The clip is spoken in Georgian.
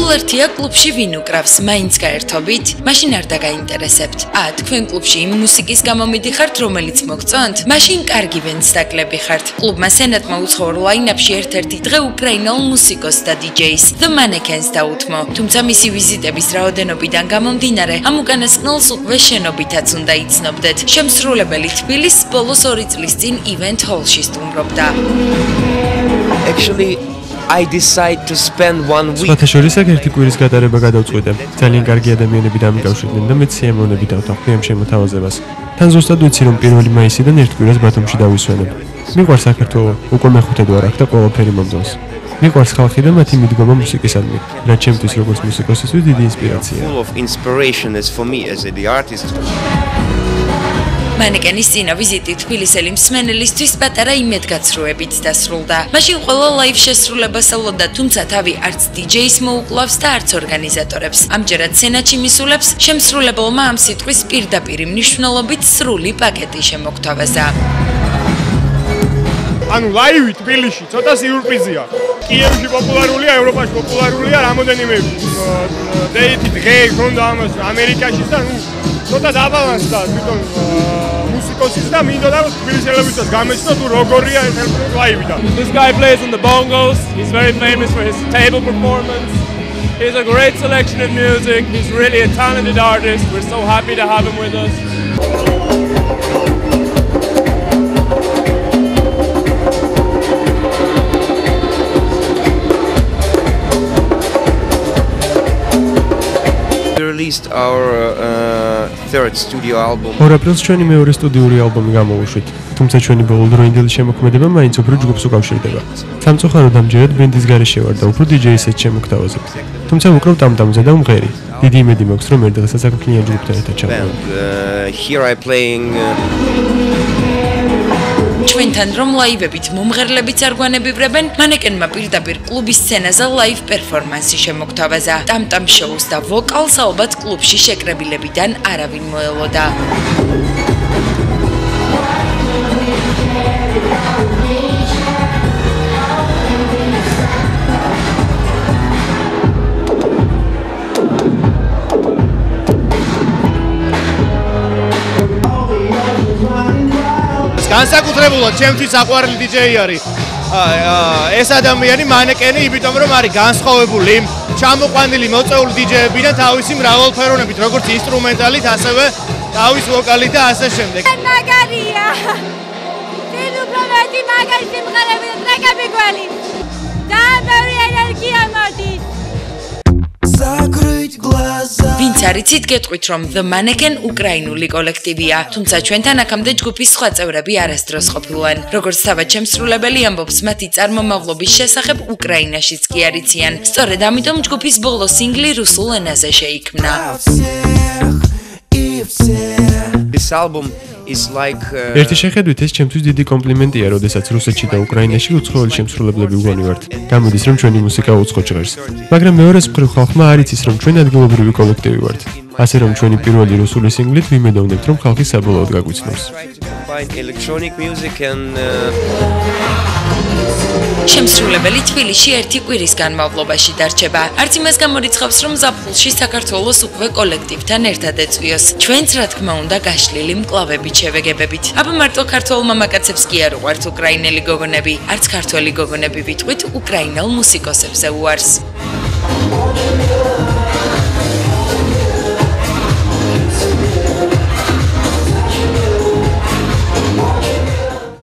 სულ ერთია კლუბში ვინ უკრავს, მაინც გაერთობით, მაშინ არ დაგაინტერესებთ. თქვენ კლუბში იმ მუსიკის გამო მიდიხართ, რომელიც მოგწონთ? მაშინ კარგი ვენს დაკლები ხართ. კლუბმა სენატმა უცხოურ ლაინაპში ერთ-ერთი დღე უკრაინულ მუსიკოსს და DJ-ს, The Mannequins დაუთმო. თუმცა მისი ვიზიტების რაოდენობიდან გამომდინარე, ამ უკანასკნელს უკვე შენობითაც უნდა იცნობდეთ. შემსრულებელი თბილისს ბოლოს 2 წლის წინ Event Hall-ში სტუმრობდა. Actually, I decide to spend 1 week. სხვათა შორის ერთი კვირის გატარება გადავწყვიტე. ძალიან კარგი ადამიანები დამიკავშირდნენ და მეც სიამოვნები დავთანხმდი ამ შემოთავაზებას. თან ზუსტად ვიცი, რომ 1 მაისიდან 1 კვირას ბათუმში დავისვენებ. მიყვარს საქართველო, უკვე მეხუთედ ვარ აქ და ყველაფერი მომდონს. მიყვარს ხალხი და მათი მიდგომა მუსიკისადმი, რაც ჩემთვის როგორც მუსიკოსისთვის დიდი ინსპირაციაა. Full of inspiration as for me as the artist. Mannequins წინა ვიზიტი თბილისელი მსმენელისთვის პატარა იმედგაცრუებით დასრულდა. მაშინ ყველა ლაივ შესრულებას ელოდა, თუმცა თავი არც DJ-ს მოუკლავს და არც ორგანიზატორებს. ამჯერად სენატში მისულებს შემსრულებელმა ამ სიტყვის პირდაპირ მნიშვნელობით სრული პაკეტი შემოგთავაზა. ანუ ლაივი თბილისში ცოტა სიურპრიზია. კიევში პოპულარულია, ევროპაში პოპულარულია, რამოდენიმე დეითი დღე ქონდა ამას ამერიკაშიც და ცოტა დაბალანსდა თვითონ მუსიკოსის და მინდოდა რომ თბილისელებისაც გამეცნო თუ როგორია ეს ლაივი და This guy plays on the bongos. He's very famous for his table performance. He's a great selection of music. He's really a talented artist. We're so happy to have him with us. We released our third studio album. ორ აპრილს ჩვენი მეორე სტუდიური ალბომი გამოვუშვით. თუმცა ჩვენი ბოლოდროინდელი შემოქმედება მაინც უფრო ჯგუფს უკავშირდება. სამწუხაროდ ამჯერად ბენდის გარეშე ვარ და უფრო DJ-საც შემოგთავაზებ. თუმცა ვუკრავ ტამ-ტამზე და უმღერი. დიდი იმედი მაქვს, რომ ერთ დღესაც აქ მქონია ჯგუფთან ერთად ჩავყავ. Here I playing ჩვენთან რომ ლაივებით მომღერლებიც არ გვანებივრებენ, Mannequins-მა პირდაპირ კლუბის სცენაზე ლაივ პერფორმანსი შემოგთავაზა. ტამ-ტამ შოუს და ვოკალს ალბათ კლუბში შეკრებილებიდან არავინ მოელოდა. განსაკუთრებულად ჩემთვის საყვარელი DJ-ი არის ეს ადამიანი Mannequins-ი, იმიტომ რომ არის განსხვავებული ჩამოყვანილი მოწეული DJ-ებიდან თავისი მრავალფეროვნებით, როგორც ინსტრუმენტალით, ასევე თავის ვოკალით და ასე შემდეგ. მაგარია. ძილ უფრო მეტი მაგარი სიმღერები და ტრეკები გველი. და ბევრი ენერგია მოდის. ვინც არიცით გეტყვით, რომ The Mannequins უკრაინული კოლექტივია, თუმცა ჩვენთან აქამდე ჯგუფის სხვა წევრები არასდროს ყოფილან. როგორც თავად შემსრულებელი ამბობს, მათი წარმომავლობის შესახებ უკრაინაშიც კი არიციან. სწორედ ამიტომ ჯგუფის ბოლო სინგლი რუსულ ენაზე შეიქმნა. This album is like ერთი შეხედვით ეს ჩემთვის დიდი კომპლიმენტია, როდესაც რუსეთში და უკრაინაში უცხოელი შემსრულებლები უგონი ვართ. გამოდის რომ ჩვენი მუსიკა უცხო ჟღერს. მაგრამ მეორეს მხრივ ხალხმა არ იცის რომ ჩვენ ადგილობრივი კოლექტივი ვართ. ასე რომ ჩვენი პირველი რუსული სინგლით ვიმედოვნებთ რომ ხალხი საბოლოოდ გაგვიცნობს. electronic music and შემსრულებელი თბილისში 1 კვირის განმავლობაში დარჩება. არც იმას გამორიცხავს, რომ ზაფხულში საქართველოს უკვე კოლექტივთან ერთად ეწვიოს. ჩვენც რა თქმა უნდა გაშლილი მკლავებით შევეგებებით. აბა მარტო ქართველ მამაკაცებს კი არ უყვართ უკრაინელი გოგონები, არც ქართველი გოგონები ვიტყვით უკრაინელ მუსიკოსებზე უარს.